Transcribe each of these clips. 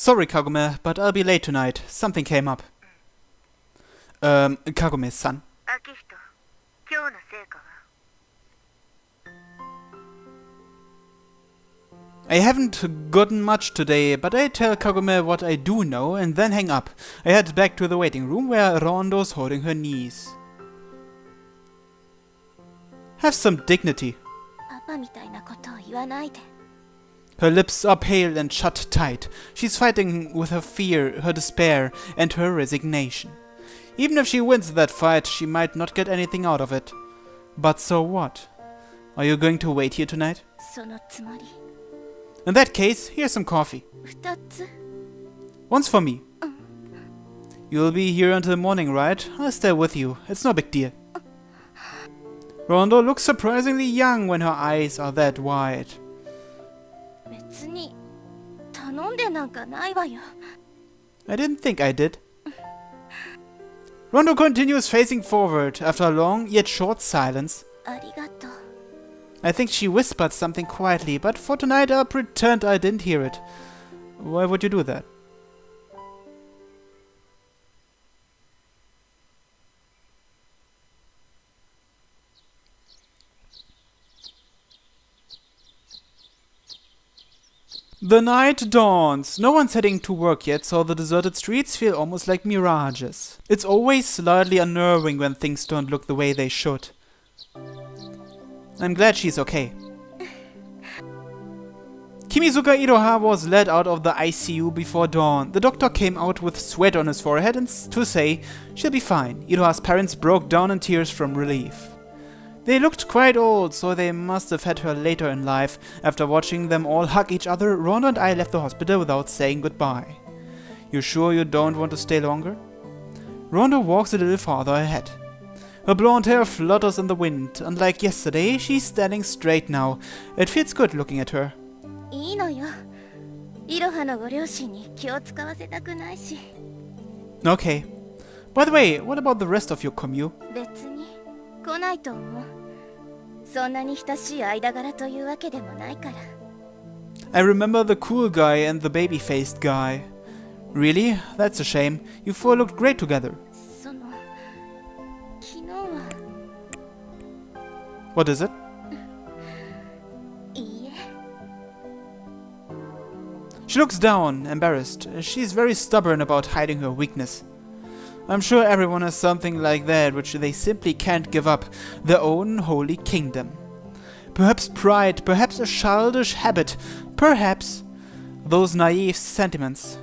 Sorry, Kagome, but I'll be late tonight. Something came up. Kagome-san. I haven't gotten much today, but I tell Kagome what I do know and then hang up. I head back to the waiting room where Rondo's holding her knees. Have some dignity. Her lips are pale and shut tight. She's fighting with her fear, her despair, and her resignation. Even if she wins that fight, she might not get anything out of it. But so what? Are you going to wait here tonight? In that case, here's some coffee. One's for me. You'll be here until morning, right? I'll stay with you. It's no big deal. Rondo looks surprisingly young when her eyes are that wide. I didn't think I did. Rondo continues facing forward after a long yet short silence. I think she whispered something quietly, but for tonight I'll pretend I didn't hear it. Why would you do that? The night dawns. No one's heading to work yet, so the deserted streets feel almost like mirages. It's always slightly unnerving when things don't look the way they should. I'm glad she's okay. Kimizuka Iroha was led out of the ICU before dawn. The doctor came out with sweat on his forehead and to say she'll be fine. Iroha's parents broke down in tears from relief. They looked quite old, so they must have had her later in life. After watching them all hug each other, Rondo and I left the hospital without saying goodbye. You sure you don't want to stay longer? Rondo walks a little farther ahead. Her blonde hair flutters in the wind. Unlike yesterday, she's standing straight now. It feels good looking at her. Okay. By the way, what about the rest of your commute? I remember the cool guy and the baby-faced guy. Really? That's a shame. You four looked great together. What is it? She looks down, embarrassed. She's very stubborn about hiding her weakness. I'm sure everyone has something like that which they simply can't give up, their own holy kingdom. Perhaps pride, perhaps a childish habit, perhaps those naive sentiments.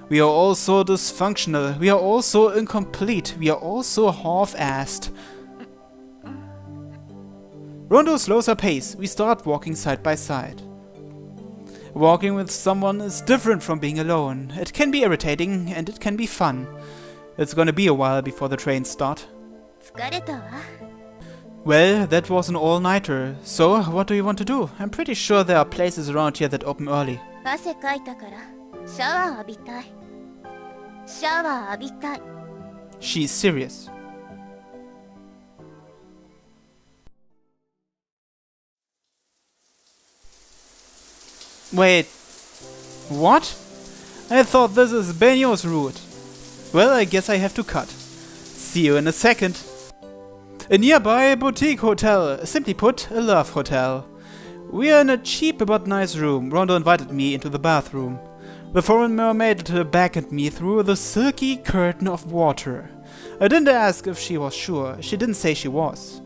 We are all so dysfunctional, we are all so incomplete, we are all so half-assed. Rondo slows her pace. We start walking side by side. Walking with someone is different from being alone. It can be irritating and it can be fun. It's gonna be a while before the trains start. Well, that was an all-nighter. So, what do you want to do? I'm pretty sure there are places around here that open early. She's serious. Wait, what? I thought this is Benio's route. Well, I guess I have to cut. See you in a second. A nearby boutique hotel, simply put, a love hotel. We are in a cheap but nice room. Rondo invited me into the bathroom. The foreign mermaid beckoned me through the silky curtain of water. I didn't ask if she was sure. She didn't say she was.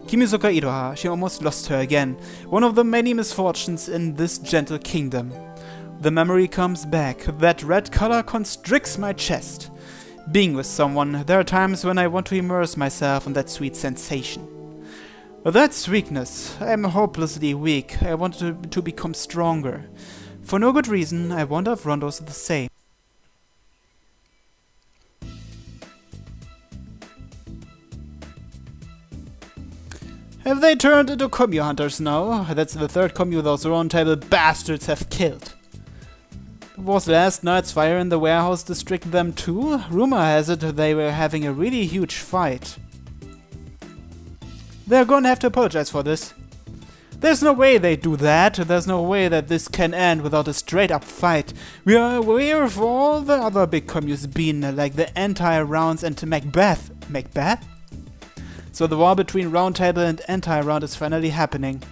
Kimizuka Iroha, she almost lost her again. One of the many misfortunes in this gentle kingdom. The memory comes back. That red color constricts my chest. Being with someone, there are times when I want to immerse myself in that sweet sensation. That's weakness. I am hopelessly weak. I want to become stronger. For no good reason, I wonder if Rondo's the same. Have they turned into commu hunters now? That's the third commu those round-table bastards have killed. Was last night's fire in the warehouse district them too? Rumor has it they were having a really huge fight. They're gonna have to apologize for this. There's no way they do that. There's no way that this can end without a straight-up fight. We are aware of all the other big communes been, like the Anti-Rounds and Macbeth. Macbeth? So the war between Round Table and Anti-Round is finally happening.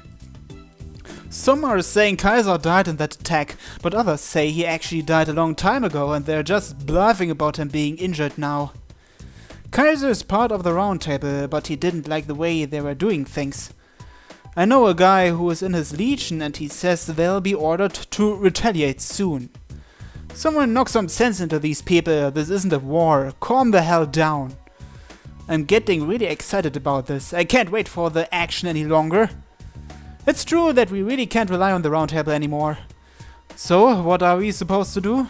Some are saying Kaiser died in that attack, but others say he actually died a long time ago and they're just bluffing about him being injured now. Kaiser is part of the Round Table, but he didn't like the way they were doing things. I know a guy who is in his legion and he says they'll be ordered to retaliate soon. Someone knock some sense into these people. This isn't a war. Calm the hell down. I'm getting really excited about this. I can't wait for the action any longer. It's true that we really can't rely on the Round Table anymore. So, what are we supposed to do?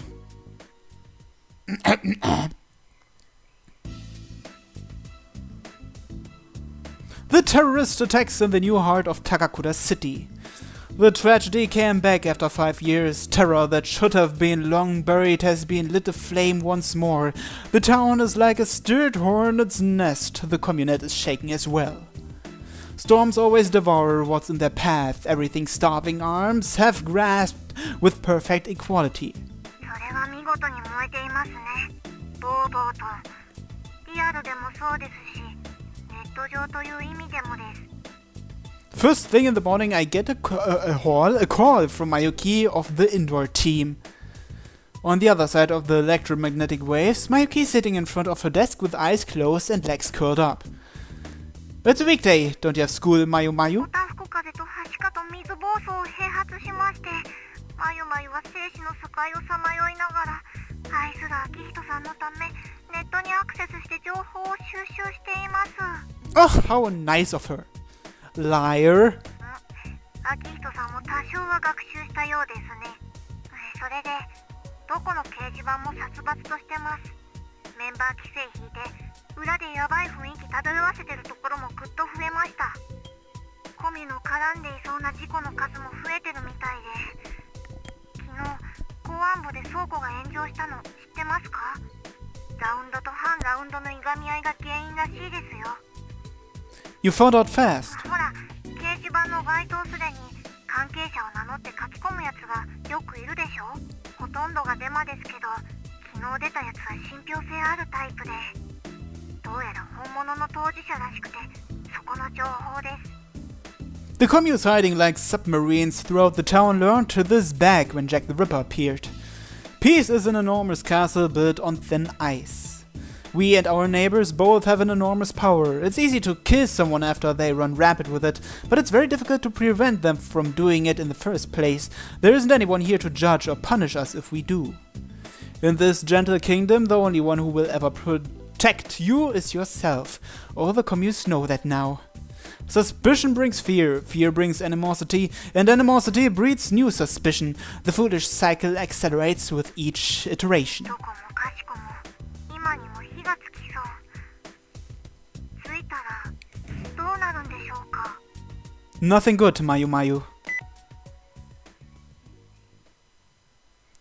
The terrorist attacks in the new heart of Takakura City. The tragedy came back after 5 years. Terror that should have been long buried has been lit aflame once more. The town is like a stirred hornet's nest. The communette is shaking as well. Storms always devour what's in their path. Everything starving arms have grasped with perfect equality. First thing in the morning I get a call from Mayuki of the indoor team. On the other side of the electromagnetic waves, Mayuki is sitting in front of her desk with eyes closed and legs curled up. It's a weekday, don't you have school, Mayu Mayu? Oh, how nice of her. Liar. You found out fast. The communes hiding like submarines throughout the town learned this back when Jack the Ripper appeared. Peace is an enormous castle built on thin ice. We and our neighbors both have an enormous power. It's easy to kill someone after they run rampant with it, but it's very difficult to prevent them from doing it in the first place. There isn't anyone here to judge or punish us if we do. In this gentle kingdom, the only one who will ever protect you is yourself. All the communes know that now. Suspicion brings fear, fear brings animosity, and animosity breeds new suspicion. The foolish cycle accelerates with each iteration. Nothing good, Mayu Mayu.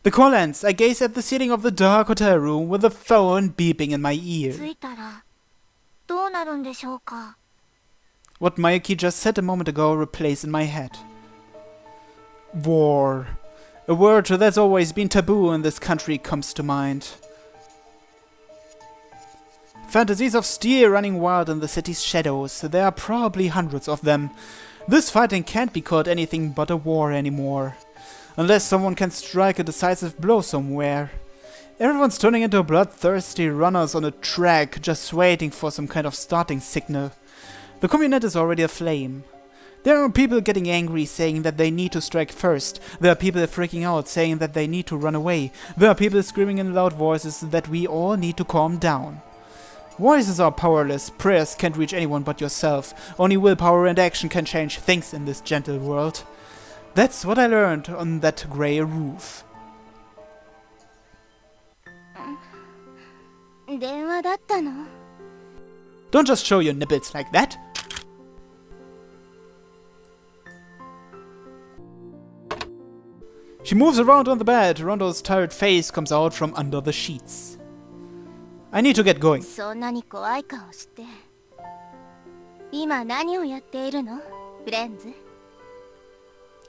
The call ends. I gaze at the ceiling of the dark hotel room with the phone beeping in my ear. What Mayuki just said a moment ago replays in my head. War. A word that's always been taboo in this country comes to mind. Fantasies of steel running wild in the city's shadows. There are probably hundreds of them. This fighting can't be called anything but a war anymore. Unless someone can strike a decisive blow somewhere. Everyone's turning into bloodthirsty runners on a track, just waiting for some kind of starting signal. The communette is already aflame. There are people getting angry, saying that they need to strike first. There are people freaking out, saying that they need to run away. There are people screaming in loud voices that we all need to calm down. Voices are powerless. Prayers can't reach anyone but yourself. Only willpower and action can change things in this gentle world. That's what I learned on that grey roof. Don't just show your nipples like that. She moves around on the bed. Rondo's tired face comes out from under the sheets. I need to get going.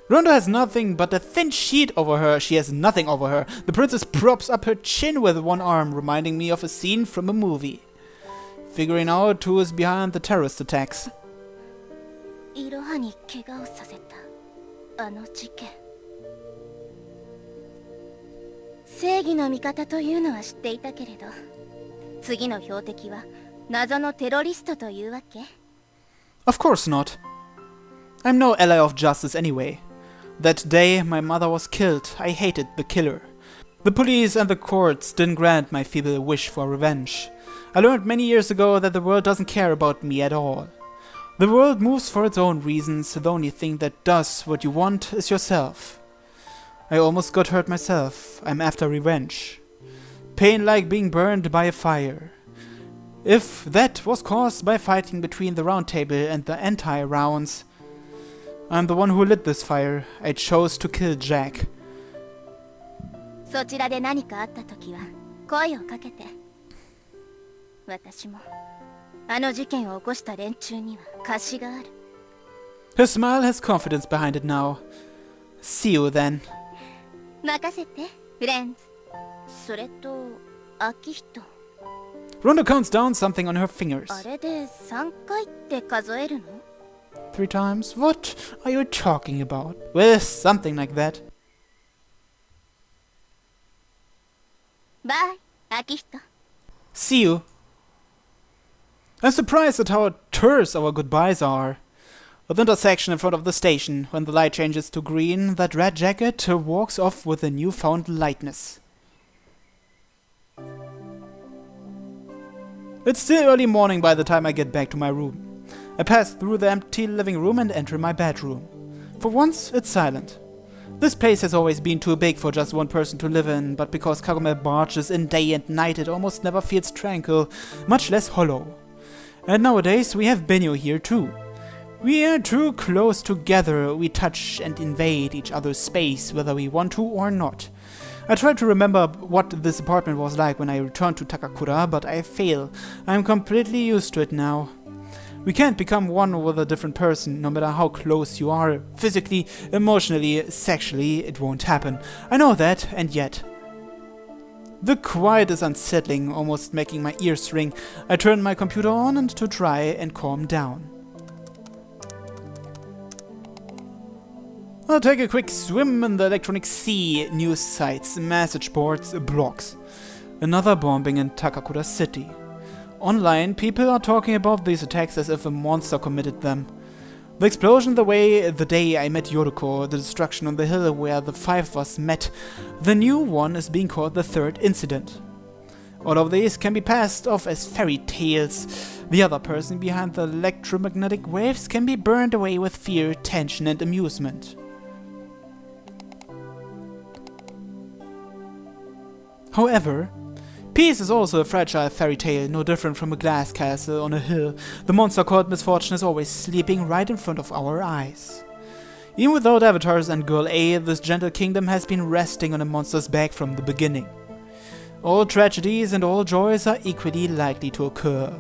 Rondo has nothing but a thin sheet over her. She has nothing over her. The princess props up her chin with one arm, reminding me of a scene from a movie. Figuring out who is behind the terrorist attacks. いろはに怪我をさせたあの事件。正義の味方というのは知っていたけれど、次の標的は謎のテロリストというわけ？ Of course not. I'm no ally of justice anyway. That day my mother was killed, I hated the killer. The police and the courts didn't grant my feeble wish for revenge. I learned many years ago that the world doesn't care about me at all. The world moves for its own reasons, the only thing that does what you want is yourself. I almost got hurt myself, I'm after revenge. Pain like being burned by a fire. If that was caused by fighting between the Round Table and the anti-rounds, I'm the one who lit this fire. I chose to kill Jack. そちらで何かあったときは声をかけて。私もあの事件を起こした連中には貸しがある。Her smile has confidence behind it now. See you then. 任せて、フレンズ。それと、アキヒト。Ronda counts down something on her fingers. あれで3回って数えるの？ 3 times? What are you talking about? Well, something like that. Bye, アキヒト。 See you. I'm surprised at how terse our goodbyes are. At the intersection in front of the station, when the light changes to green, that red jacket walks off with a newfound lightness. It's still early morning by the time I get back to my room. I pass through the empty living room and enter my bedroom. For once, it's silent. This place has always been too big for just one person to live in, but because Kagome barges in day and night, it almost never feels tranquil, much less hollow. And nowadays, we have Benio here too. We are too close together, we touch and invade each other's space, whether we want to or not. I try to remember what this apartment was like when I returned to Takakura, but I fail. I'm completely used to it now. We can't become one with a different person, no matter how close you are. Physically, emotionally, sexually, it won't happen. I know that, and yet. The quiet is unsettling, almost making my ears ring. I turn my computer on and to try and calm down. I'll take a quick swim in the electronic sea, news sites, message boards, blogs. Another bombing in Takakura City. Online, people are talking about these attacks as if a monster committed them. The explosion the day I met Yoriko, the destruction on the hill where the 5 of us met, the new one is being called the third incident. All of these can be passed off as fairy tales. The other person behind the electromagnetic waves can be burned away with fear, tension and amusement. However, peace is also a fragile fairy tale, no different from a glass castle on a hill. The monster called misfortune is always sleeping right in front of our eyes. Even without avatars and Girl A, this gentle kingdom has been resting on a monster's back from the beginning. All tragedies and all joys are equally likely to occur.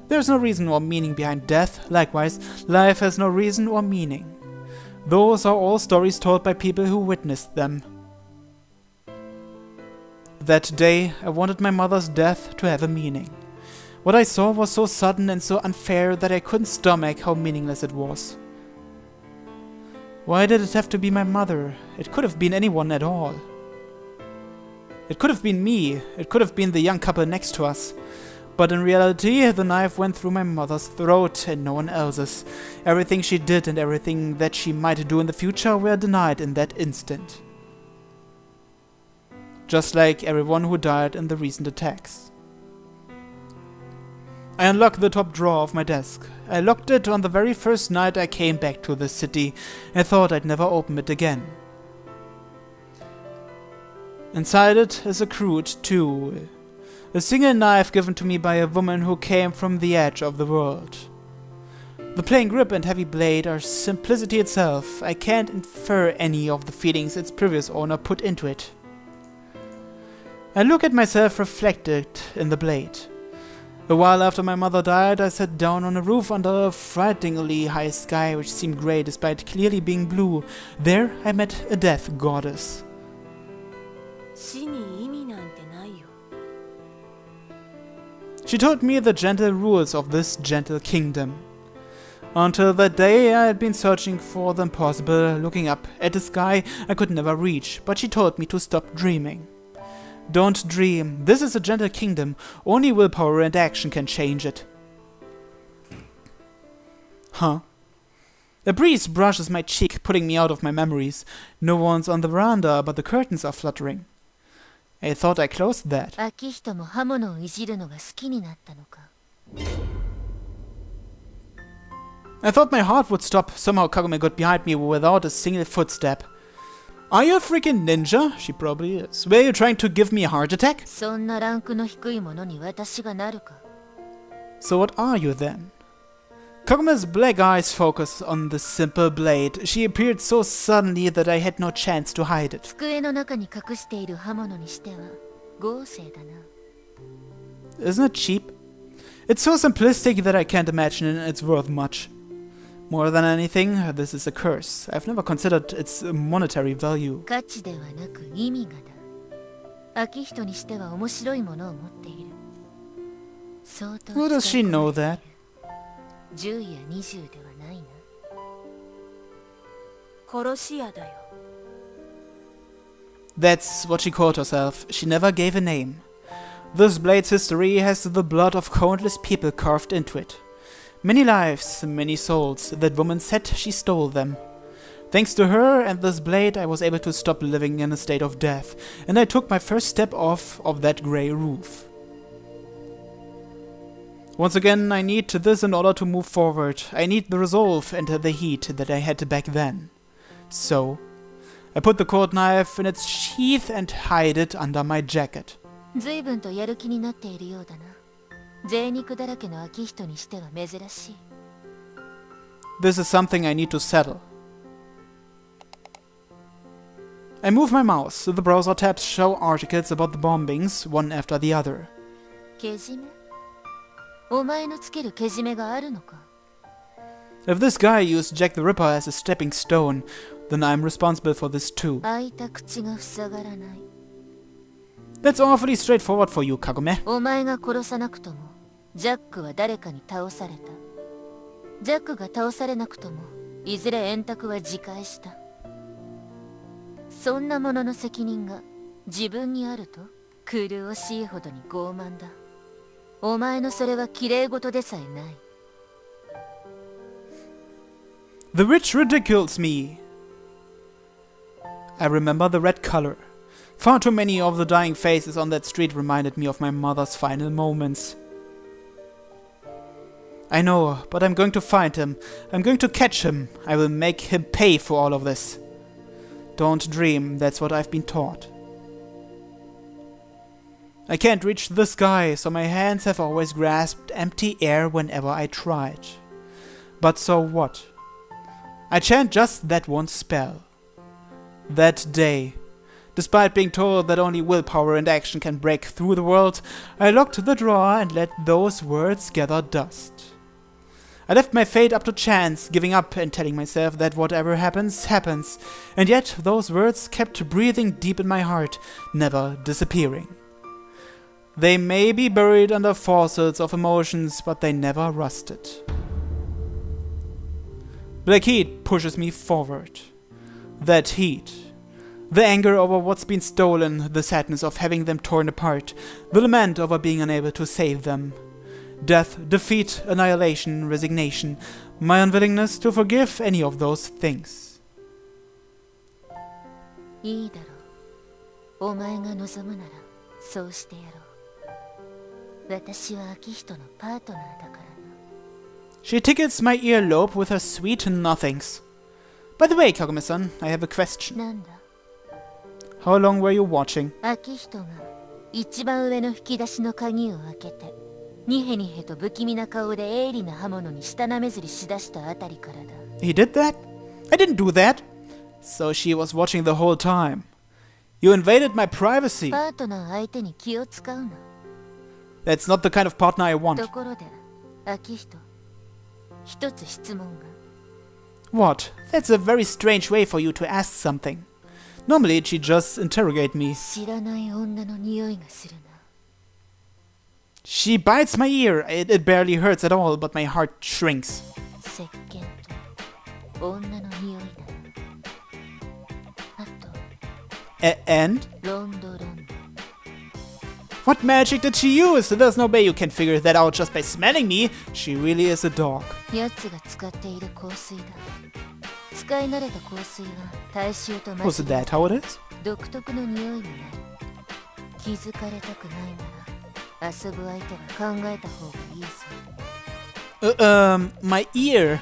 There is no reason or meaning behind death, likewise, life has no reason or meaning. Those are all stories told by people who witnessed them. That day, I wanted my mother's death to have a meaning. What I saw was so sudden and so unfair that I couldn't stomach how meaningless it was. Why did it have to be my mother? It could have been anyone at all. It could have been me, it could have been the young couple next to us. But in reality, the knife went through my mother's throat and no one else's. Everything she did and everything that she might do in the future were denied in that instant. Just like everyone who died in the recent attacks. I unlocked the top drawer of my desk. I locked it on the very first night I came back to the city and thought I'd never open it again. Inside it is a crude tool. A single knife given to me by a woman who came from the edge of the world. The plain grip and heavy blade are simplicity itself. I can't infer any of the feelings its previous owner put into it. I look at myself reflected in the blade. A while after my mother died, I sat down on a roof under a frighteningly high sky which seemed grey despite clearly being blue. There I met a death goddess. 死に意味なんてないよ。 She told me the gentle rules of this gentle kingdom. Until that day I had been searching for the impossible, looking up at a sky I could never reach, but she told me to stop dreaming. Don't dream. This is a gentle kingdom. Only willpower and action can change it. Huh? A breeze brushes my cheek, putting me out of my memories. No one's on the veranda, but the curtains are fluttering. I thought I closed that. 秋人も刃物をいじるのが好きになったのか。 I thought my heart would stop. Somehow Kagome got behind me without a single footstep. Are you a freaking ninja? She probably is. Were you trying to give me a heart attack? そんなランクの低いものに私がなるか。 So what are you then? Kagume's black eyes focused on the simple blade. She appeared so suddenly that I had no chance to hide it. 机の中に隠している刃物にしては豪勢だな。 Isn't it cheap? It's so simplistic that I can't imagine it's worth much. More than anything, this is a curse. I've never considered its monetary value. 価値ではなく意味がだ。秋人にしては面白いものを持っている。相当 How does she know that? 10や20ではないな。殺し屋だよ。 That's what she called herself. She never gave a name. This blade's history has the blood of countless people carved into it. Many lives, many souls. That woman said she stole them. Thanks to her and this blade, I was able to stop living in a state of death, and I took my first step off of that grey roof. Once again, I need this in order to move forward. I need the resolve and the heat that I had back then. So, I put the cold knife in its sheath and hide it under my jacket. 随分とやる気になっているようだな。贅肉だらけの秋人にしては珍しい。 This is something I need to settle. I move my mouse. The browser tabs show articles about the bombings, one after the other. けじめ？お前のつけるけじめがあるのか？ If this guy used Jack the Ripper as a stepping stone, then I'm responsible for this too. 開いた口が塞がらない。 That's awfully straightforward for you, Kagome. お前が殺さなくとも、ジャックは誰かに倒された。ジャックが倒されなくとも、いずれ円卓は自壊した。そんなものの責任が自分にあると苦しいほどに傲慢だ。お前のそれは綺麗事でさえない。 The witch ridicules me. I remember the red color. Far too many of the dying faces on that street reminded me of my mother's final moments. I know, but I'm going to find him. I'm going to catch him. I will make him pay for all of this. Don't dream, that's what I've been taught. I can't reach the sky, so my hands have always grasped empty air whenever I tried. But so what? I chant just that one spell. That day, despite being told that only willpower and action can break through the world, I locked the drawer and let those words gather dust. I left my fate up to chance, giving up and telling myself that whatever happens, happens, and yet those words kept breathing deep in my heart, never disappearing. They may be buried under fossils of emotions, but they never rusted. Black heat pushes me forward. That heat. The anger over what's been stolen, the sadness of having them torn apart, the lament over being unable to save them. Death, defeat, annihilation, resignation, my unwillingness to forgive any of those things. いいだろう。お前が望むならそうしてやろう。私は秋人のパートナーだからな。 She tickles my earlobe with her sweet nothings. By the way, Kagome-san, I have a question. なんだ How long were you watching? 秋人が一番上の引き出しの鍵を開けてニヘニヘと不気味な顔で鋭利な刃物に舌なめずりしだしたあたりからだ。 He did that? I didn't do that. So she was watching the whole time. You invaded my privacy. パートナー相手に気を使うな。That's not the kind of partner I want. ところで、秋人、一つ質問が。What? That's a very strange way for you to ask something. Normally she'd just interrogate me. 知らない女の匂いがするな。She bites my ear. It barely hurts at all, but my heart shrinks. 石鹸と女の匂いだ。あと、And? ロンドロンド。What magic did she use? There's no way you can figure that out just by smelling me. She really is a dog. 奴が使っている香水だ。使い慣れた香水は大衆と間違 Was that how it is? 独特の匂いになる。気づかれたくないなら遊ぶ相手は考えた方がいいぞ。My ear.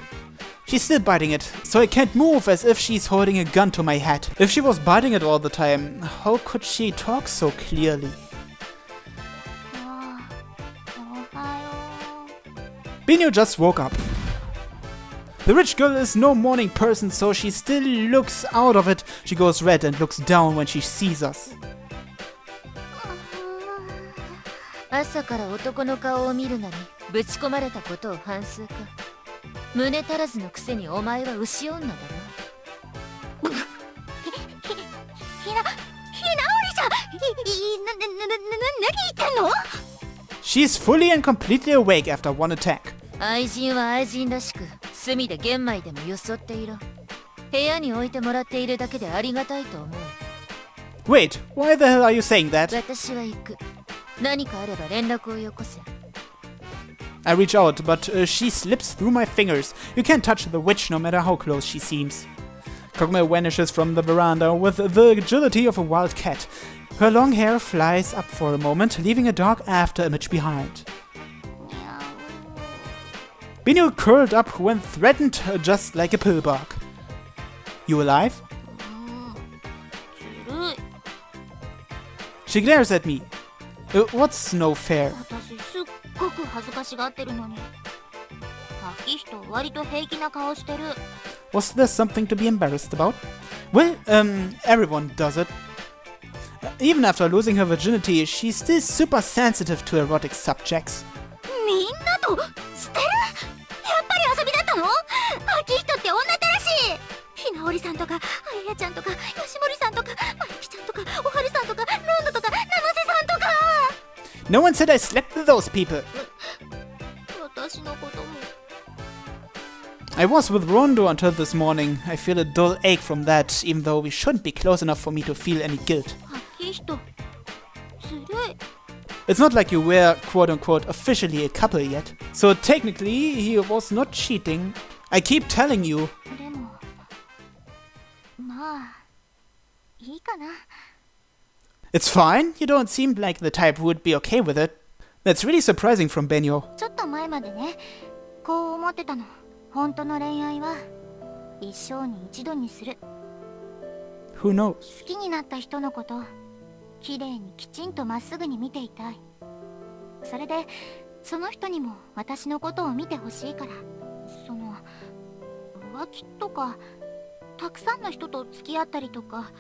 She's still biting it, so I can't move as if she's holding a gun to my head. If she was biting it all the time, how could she talk so clearly? Benio just woke up. The rich girl is no morning person, so she still looks out of it. She goes red and looks down when she sees us. 朝から男の顔を見るなりぶち込まれたことを反数か。胸足らずのくせにお前は牛女だな。ひなおりさん、何言ってんの？ She's fully and completely awake after one attack. 愛人は愛人らしく隅で玄米でもよそっていろ。部屋に置いてもらっているだけでありがたいと思う。 Wait, why the hell are you saying that? 私は行く。何かあれば連絡をよこせ。 I reach out, but she slips through my fingers. You can't touch the witch no matter how close she seems. Cogmel vanishes from the veranda with the agility of a wild cat. Her long hair flies up for a moment, leaving a dark after image behind. Benio curled up when threatened, just like a pillbug. You alive? She glares at me. What's no fair? 私すっごく恥ずかしがってるのに。秋人割と平気な顔してる。 Was there something to be embarrassed about? Well, everyone does it. Even after losing her virginity, she's still super sensitive to erotic subjects. みんなとしてる？やっぱり遊びだったの？秋人って女ったらしい。ひなおりさんとか、あやちゃんとか、吉森さんとか、まゆきちゃんとか、おはるさんとか、ロンドとか、七瀬さんとか。No one said I slept with those people. 私のことも。I was with Rondo until this morning. I feel a dull ache from that, even though we shouldn't be close enough for me to feel any guilt. 秋人、ずるい。 It's not like you were quote-unquote officially a couple yet. So technically, he was not cheating. I keep telling you. でも、まあ、いいかな。 It's fine. You don't seem like the type who would be okay with it. That's really surprising from Benio. ちょっと前までね、こう思ってたの。本当の恋愛は一生に一度にする。 Who knows? 好きになった人のこと綺麗にきちんとまっすぐに見ていたい。それでその人にも私のことを見てほしいから。その浮気とかたくさんの人と付き合ったりとか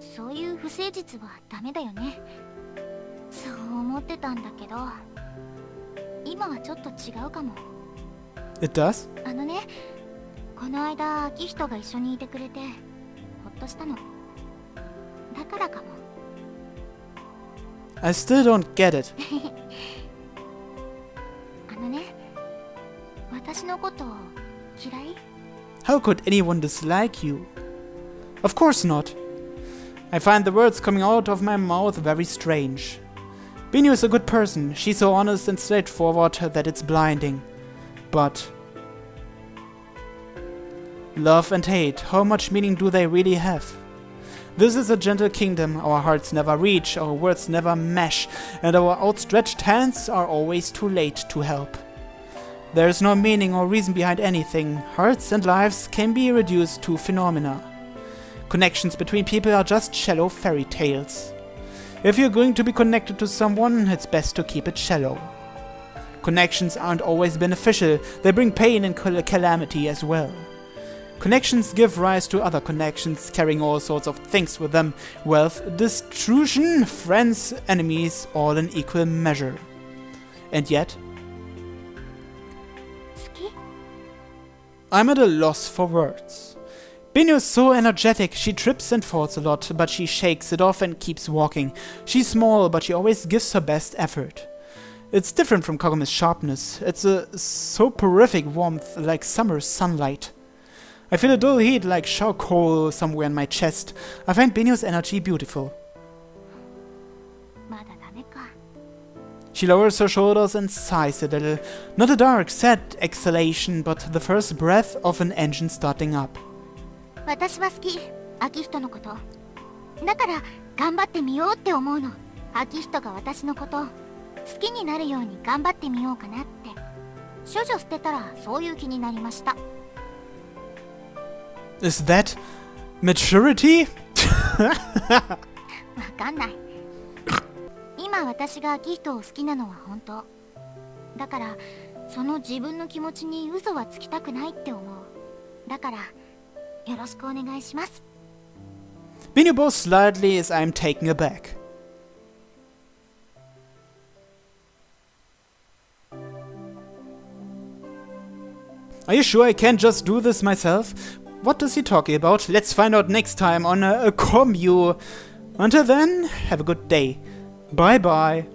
そういう不誠実はダメだよね。そう思ってたんだけど今はちょっと違うかも。 It does? あのね、この間秋人が一緒にいてくれてほっとしたの。だからかも。 I still don't get it. あのね、私のこと嫌い？ How could anyone dislike you? Of course not. I find the words coming out of my mouth very strange. Benio is a good person. She's so honest and straightforward that it's blinding. But love and hate, how much meaning do they really have? This is a gentle kingdom. Our hearts never reach, our words never mesh, and our outstretched hands are always too late to help. There is no meaning or reason behind anything. Hearts and lives can be reduced to phenomena. Connections between people are just shallow fairy tales. If you're going to be connected to someone, it's best to keep it shallow. Connections aren't always beneficial, they bring pain and calamity as well. Connections give rise to other connections, carrying all sorts of things with them. Wealth, destruction, friends, enemies, all in equal measure. And yet, 好き？ I'm at a loss for words. Benio is so energetic, she trips and falls a lot, but she shakes it off and keeps walking. She's small, but she always gives her best effort. It's different from Kogumi's sharpness. It's a soporific warmth like summer sunlight. I feel a dull heat like charcoal somewhere in my chest. I find Benio's energy beautiful. まだダメか。 She lowers her shoulders and sighs a little. Not a dark, sad exhalation, but the first breath of an engine starting up. 私は好き、秋人のこと。だから頑張ってみようって思うの。秋人が私のこと好きになるように頑張ってみようかなって。処女捨てたらそういう気になりました。 Is that maturity? わかんない。今私が秋人を好きなのは本当。だからその自分の気持ちに嘘はつきたくないって思う。だからよろしくお願いします。 Benio bows slightly as I am taken aback. Are you sure I can't just do this myself? What is he talking about? Let's find out next time on a commu. Until then, have a good day. Bye bye.